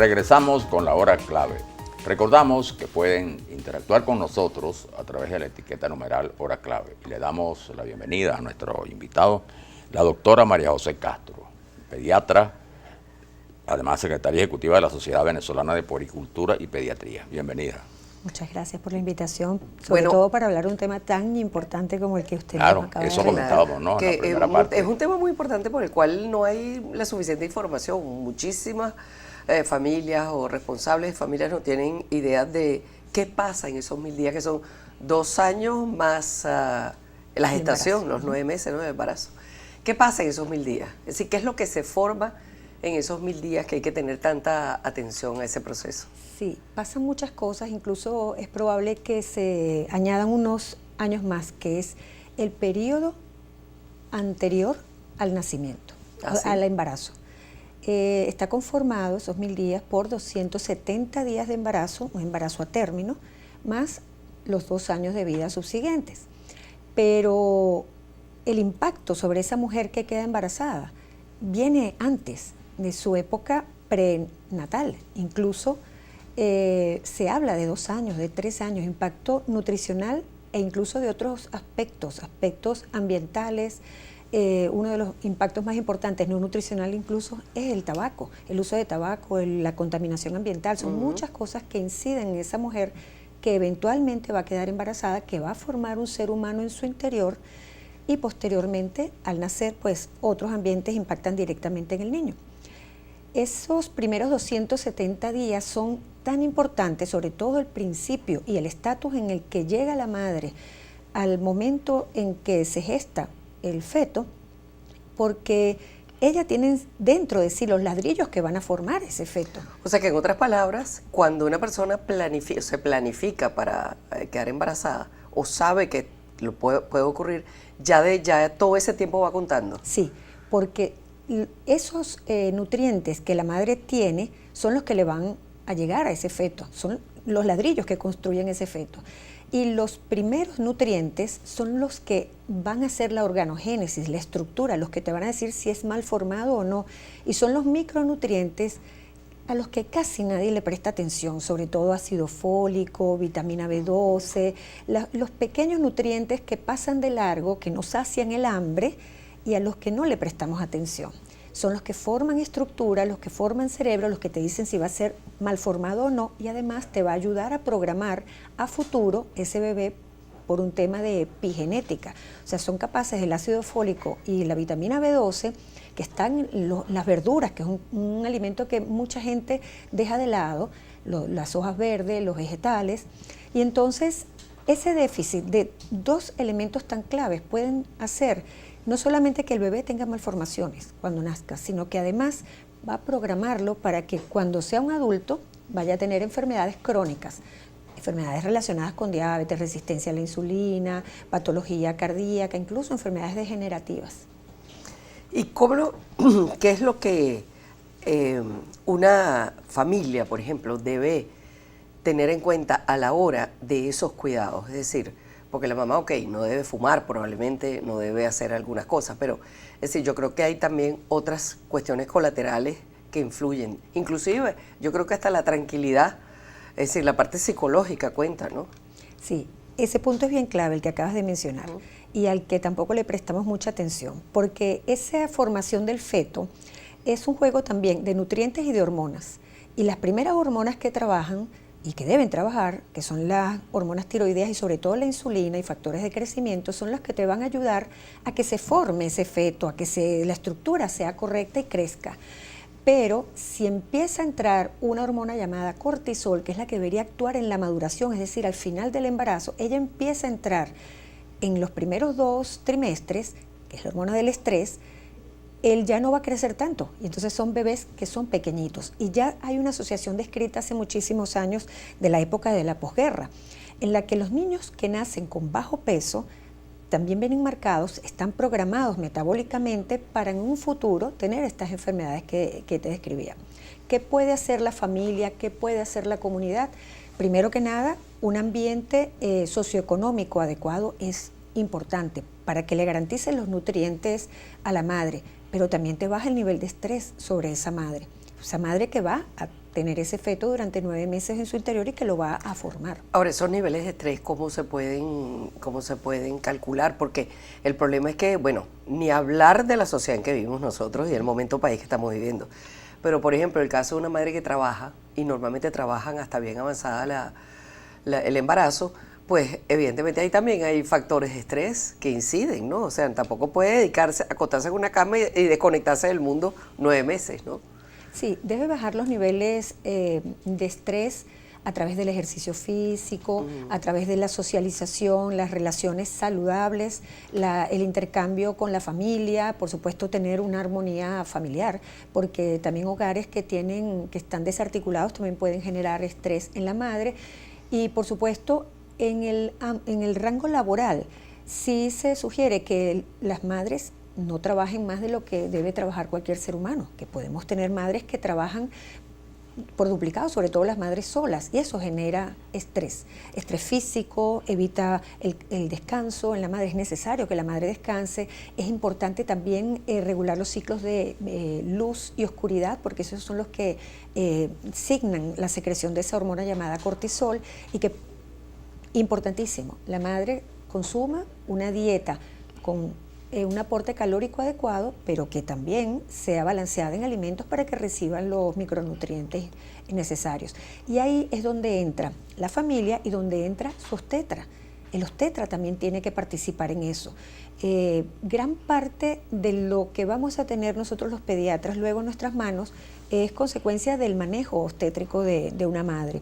Regresamos con la hora clave. Recordamos que pueden interactuar con nosotros a través de la etiqueta numeral hora clave. Y le damos la bienvenida a nuestro invitado, la doctora María José Castro, pediatra, además secretaria ejecutiva de la Sociedad Venezolana de Puericultura y Pediatría. Bienvenida. Muchas gracias por la invitación, sobre todo para hablar de un tema tan importante como el que usted claro, nos acaba de eso hablar. comentábamos, ¿no? Que en la primera parte. Es un tema muy importante por el cual no hay la suficiente información. Muchísimas familias o responsables de familias no tienen idea de qué pasa en esos 1000 días, que son 2 años más la gestación, los 9 meses, ¿no?, de embarazo. ¿Qué pasa en esos 1000 días? Es decir, ¿qué es lo que se forma en esos 1000 días que hay que tener tanta atención a ese proceso? Sí, pasan muchas cosas, incluso es probable que se añadan unos años más, que es el periodo anterior al nacimiento, al embarazo. Está conformado esos 1000 días por 270 días de embarazo, un embarazo a término, más los 2 años de vida subsiguientes. Pero el impacto sobre esa mujer que queda embarazada viene antes de su época prenatal, incluso se habla de 2 años, de 3 años, impacto nutricional e incluso de otros aspectos ambientales. Uno de los impactos más importantes, no nutricional incluso, es el tabaco, el uso de tabaco, la contaminación ambiental. Son muchas cosas que inciden en esa mujer que eventualmente va a quedar embarazada, que va a formar un ser humano en su interior y posteriormente, al nacer, pues otros ambientes impactan directamente en el niño. Esos primeros 270 días son tan importantes, sobre todo el principio y el estatus en el que llega la madre al momento en que se gesta el feto, porque ella tiene dentro de sí los ladrillos que van a formar ese feto. O sea que, en otras palabras, cuando una persona se planifica para quedar embarazada o sabe que lo puede ocurrir, ya todo ese tiempo va contando. Sí, porque esos nutrientes que la madre tiene son los que le van a llegar a ese feto, son los ladrillos que construyen ese feto. Y los primeros nutrientes son los que van a hacer la organogénesis, la estructura, los que te van a decir si es mal formado o no. Y son los micronutrientes a los que casi nadie le presta atención, sobre todo ácido fólico, vitamina B12, los pequeños nutrientes que pasan de largo, que nos sacian el hambre y a los que no le prestamos atención. Son los que forman estructura, los que forman cerebro, los que te dicen si va a ser mal formado o no, y además te va a ayudar a programar a futuro ese bebé por un tema de epigenética. O sea, son capaces el ácido fólico y la vitamina B12, que están en las verduras, que es un alimento que mucha gente deja de lado, las hojas verdes, los vegetales, y entonces ese déficit de 2 elementos tan claves pueden hacer no solamente que el bebé tenga malformaciones cuando nazca, sino que además va a programarlo para que cuando sea un adulto vaya a tener enfermedades crónicas, enfermedades relacionadas con diabetes, resistencia a la insulina, patología cardíaca, incluso enfermedades degenerativas. ¿Y qué es lo que una familia, por ejemplo, debe tener en cuenta a la hora de esos cuidados? Es decir, porque la mamá, no debe fumar, probablemente no debe hacer algunas cosas, pero es decir, yo creo que hay también otras cuestiones colaterales que influyen. Inclusive, yo creo que hasta la tranquilidad, es decir, la parte psicológica cuenta, ¿no? Sí, ese punto es bien clave, el que acabas de mencionar, y al que tampoco le prestamos mucha atención, porque esa formación del feto es un juego también de nutrientes y de hormonas, y las primeras hormonas que trabajan y que deben trabajar, que son las hormonas tiroideas y sobre todo la insulina y factores de crecimiento, son las que te van a ayudar a que se forme ese feto, a que la estructura sea correcta y crezca. Pero si empieza a entrar una hormona llamada cortisol, que es la que debería actuar en la maduración, es decir, al final del embarazo, ella empieza a entrar en los primeros 2 trimestres, que es la hormona del estrés, él ya no va a crecer tanto, y entonces son bebés que son pequeñitos. Y ya hay una asociación descrita hace muchísimos años, de la época de la posguerra, en la que los niños que nacen con bajo peso también vienen marcados, están programados metabólicamente para en un futuro tener estas enfermedades que te describía. ¿Qué puede hacer la familia? ¿Qué puede hacer la comunidad? Primero que nada, un ambiente socioeconómico adecuado es importante para que le garanticen los nutrientes a la madre, pero también te baja el nivel de estrés sobre esa madre que va a tener ese feto durante 9 meses en su interior y que lo va a formar. Ahora, esos niveles de estrés, cómo se pueden calcular? Porque el problema es que, bueno, ni hablar de la sociedad en que vivimos nosotros y el momento país que estamos viviendo. Pero, por ejemplo, el caso de una madre que trabaja, y normalmente trabajan hasta bien avanzada el embarazo, pues evidentemente ahí también hay factores de estrés que inciden, ¿no? O sea, tampoco puede dedicarse, acostarse en una cama y desconectarse del mundo 9 meses, ¿no? Sí, debe bajar los niveles de estrés a través del ejercicio físico, a través de la socialización, las relaciones saludables, el intercambio con la familia, por supuesto tener una armonía familiar, porque también hogares que están desarticulados también pueden generar estrés en la madre. Y por supuesto en el rango laboral sí se sugiere que las madres no trabajen más de lo que debe trabajar cualquier ser humano, que podemos tener madres que trabajan por duplicado, sobre todo las madres solas, y eso genera estrés físico, evita el descanso. En la madre es necesario que la madre descanse. Es importante también regular los ciclos de luz y oscuridad, porque esos son los que signan la secreción de esa hormona llamada cortisol, y que, importantísimo, la madre consuma una dieta con un aporte calórico adecuado, pero que también sea balanceada en alimentos para que reciban los micronutrientes necesarios. Y ahí es donde entra la familia y donde entra su obstetra. El obstetra también tiene que participar en eso. Gran parte de lo que vamos a tener nosotros los pediatras luego en nuestras manos es consecuencia del manejo obstétrico de una madre.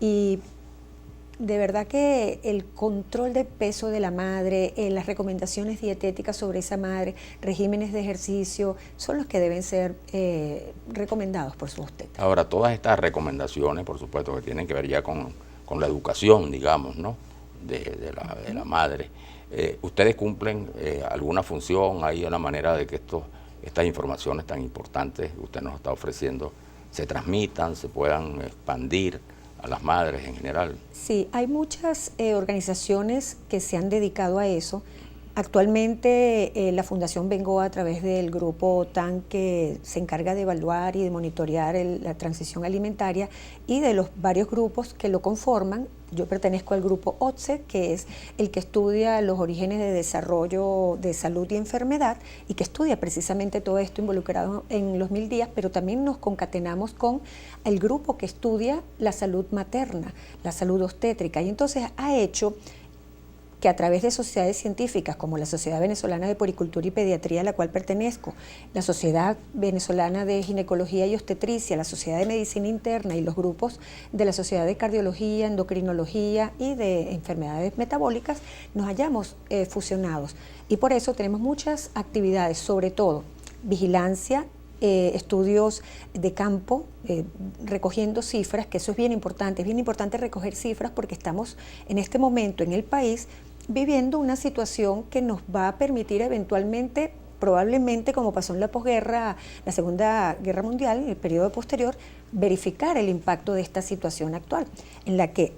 Y de verdad que el control de peso de la madre, las recomendaciones dietéticas sobre esa madre, regímenes de ejercicio, son los que deben ser recomendados por su obstetra. Ahora, todas estas recomendaciones, por supuesto, que tienen que ver ya con la educación, digamos, ¿no?, de la madre. ¿Ustedes cumplen alguna función? ¿Hay una manera de que estas informaciones tan importantes que usted nos está ofreciendo se transmitan, se puedan expandir a las madres en general? Sí, hay muchas organizaciones que se han dedicado a eso. Actualmente la Fundación Bengoa, a través del grupo TAN, que se encarga de evaluar y de monitorear la transición alimentaria, y de los varios grupos que lo conforman. Yo pertenezco al grupo OTSE, que es el que estudia los orígenes de desarrollo de salud y enfermedad, y que estudia precisamente todo esto involucrado en los 1000 días, pero también nos concatenamos con el grupo que estudia la salud materna, la salud obstétrica, y entonces ha hecho que a través de sociedades científicas como la Sociedad Venezolana de Puericultura y Pediatría, a la cual pertenezco, la Sociedad Venezolana de Ginecología y Obstetricia, la Sociedad de Medicina Interna y los grupos de la Sociedad de Cardiología, Endocrinología y de Enfermedades Metabólicas, nos hayamos fusionados. Y por eso tenemos muchas actividades, sobre todo vigilancia, estudios de campo, recogiendo cifras, que eso es bien importante recoger cifras, porque estamos en este momento en el país viviendo una situación que nos va a permitir eventualmente, probablemente como pasó en la posguerra, la Segunda Guerra Mundial, en el periodo posterior, verificar el impacto de esta situación actual, en la que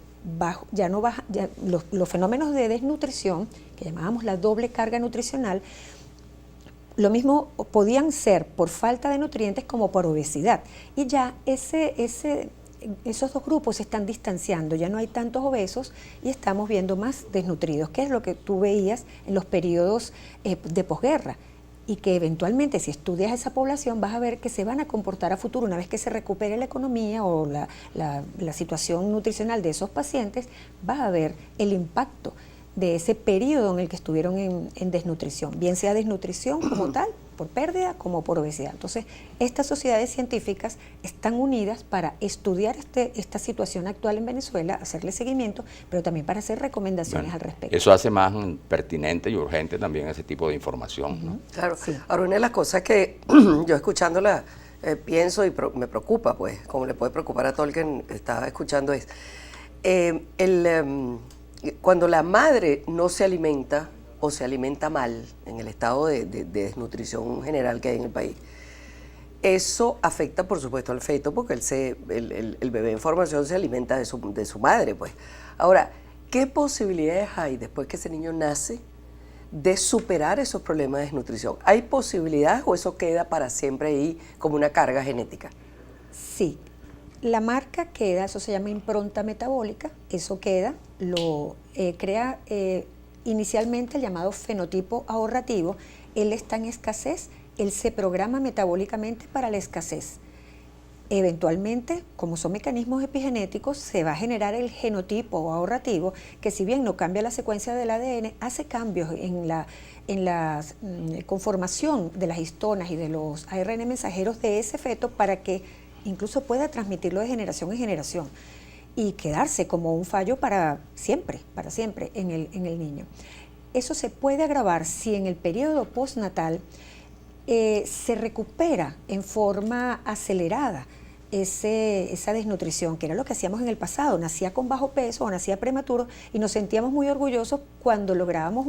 los fenómenos de desnutrición, que llamábamos la doble carga nutricional, lo mismo podían ser por falta de nutrientes como por obesidad. Y ya esos dos grupos se están distanciando, ya no hay tantos obesos y estamos viendo más desnutridos, que es lo que tú veías en los periodos de posguerra. Y que eventualmente, si estudias esa población, vas a ver que se van a comportar a futuro, una vez que se recupere la economía o la situación nutricional de esos pacientes, vas a ver el impacto de ese periodo en el que estuvieron en desnutrición, bien sea desnutrición como tal, por pérdida, como por obesidad. Entonces, estas sociedades científicas están unidas para estudiar esta situación actual en Venezuela, hacerle seguimiento, pero también para hacer recomendaciones al respecto. Eso hace más pertinente y urgente también ese tipo de información, ¿no? Claro. Sí. Ahora, una de las cosas que yo escuchándola pienso y me preocupa, pues, como le puede preocupar a todo el que está escuchando, es cuando la madre no se alimenta o se alimenta mal, en el estado de desnutrición general que hay en el país, eso afecta, por supuesto, al feto, porque el bebé en formación se alimenta de su madre, pues. Ahora, ¿qué posibilidades hay después que ese niño nace de superar esos problemas de desnutrición? ¿Hay posibilidades o eso queda para siempre ahí como una carga genética? Sí, la marca queda, eso se llama impronta metabólica, eso queda, lo crea inicialmente el llamado fenotipo ahorrativo. Él está en escasez, él se programa metabólicamente para la escasez. Eventualmente, como son mecanismos epigenéticos, se va a generar el genotipo ahorrativo, que si bien no cambia la secuencia del ADN, hace cambios en la conformación de las histonas y de los ARN mensajeros de ese feto para que incluso pueda transmitirlo de generación en generación y quedarse como un fallo para siempre en el niño. Eso se puede agravar si en el periodo postnatal se recupera en forma acelerada esa desnutrición, que era lo que hacíamos en el pasado. Nacía con bajo peso o nacía prematuro y nos sentíamos muy orgullosos cuando lográbamos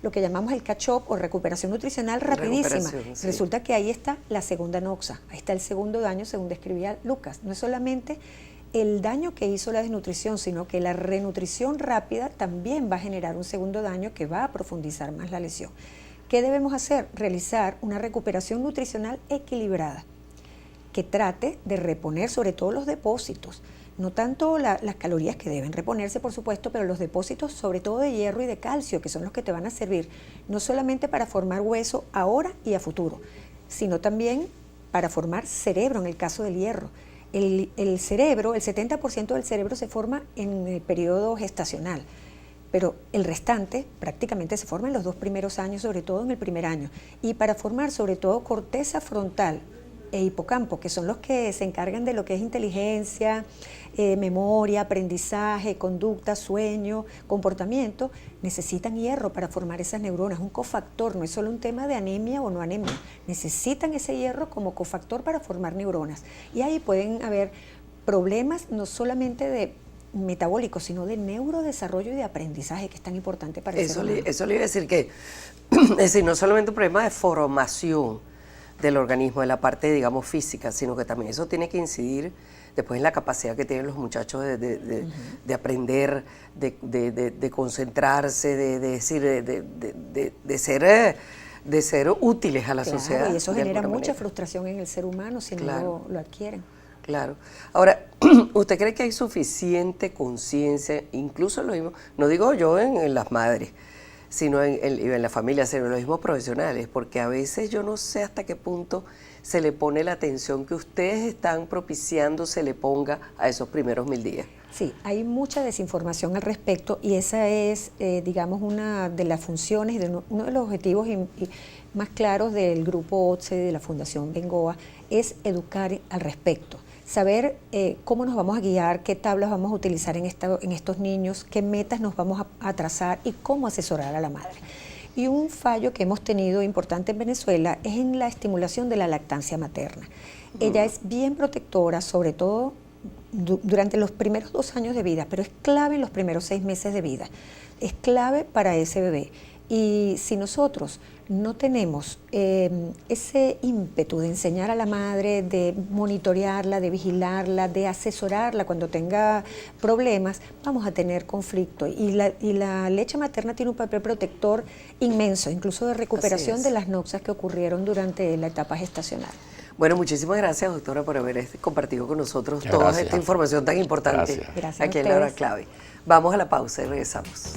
lo que llamamos el catch-up o recuperación nutricional rapidísima. Sí. Resulta que ahí está la segunda noxa, ahí está el segundo daño, según describía Lucas. No es solamente el daño que hizo la desnutrición, sino que la renutrición rápida también va a generar un segundo daño que va a profundizar más la lesión. ¿Qué debemos hacer? Realizar una recuperación nutricional equilibrada, que trate de reponer sobre todo los depósitos, no tanto las calorías que deben reponerse, por supuesto, pero los depósitos sobre todo de hierro y de calcio, que son los que te van a servir no solamente para formar hueso ahora y a futuro, sino también para formar cerebro en el caso del hierro. El cerebro, el 70% del cerebro se forma en el periodo gestacional, pero el restante prácticamente se forma en los 2 primeros años, sobre todo en el primer año. Y para formar sobre todo corteza frontal e hipocampo, que son los que se encargan de lo que es inteligencia, memoria, aprendizaje, conducta, sueño, comportamiento, necesitan hierro para formar esas neuronas, un cofactor, no es solo un tema de anemia o no anemia, necesitan ese hierro como cofactor para formar neuronas. Y ahí pueden haber problemas no solamente de metabólicos, sino de neurodesarrollo y de aprendizaje, que es tan importante para el ser humano. Eso le iba a decir que, es decir, no solamente un problema de formación del organismo, de la parte, digamos, física, sino que también eso tiene que incidir después en la capacidad que tienen los muchachos de aprender, de concentrarse, de ser útiles a la sociedad. Y eso genera mucha frustración en el ser humano si no lo adquieren. Claro. Ahora, ¿usted cree que hay suficiente conciencia, incluso lo mismo, no digo yo en las madres, sino en la familia, sino en los mismos profesionales? Porque a veces yo no sé hasta qué punto se le pone la atención que ustedes están propiciando se le ponga a esos primeros 1000 días. Sí, hay mucha desinformación al respecto y esa es, digamos, una de las funciones, uno de los objetivos más claros del grupo OTSE, de la Fundación Bengoa, es educar al respecto. Saber cómo nos vamos a guiar, qué tablas vamos a utilizar en estos niños, qué metas nos vamos a trazar y cómo asesorar a la madre. Y un fallo que hemos tenido importante en Venezuela es en la estimulación de la lactancia materna. Ella es bien protectora, sobre todo durante los primeros 2 años de vida, pero es clave en los primeros 6 meses de vida. Es clave para ese bebé. Y si nosotros no tenemos ese ímpetu de enseñar a la madre, de monitorearla, de vigilarla, de asesorarla cuando tenga problemas, vamos a tener conflicto. Y la leche materna tiene un papel protector inmenso, incluso de recuperación de las noxas que ocurrieron durante la etapa gestacional. Bueno, muchísimas gracias, doctora, por haber compartido con nosotros toda esta información tan importante Gracias aquí en La Hora Clave. Vamos a la pausa y regresamos.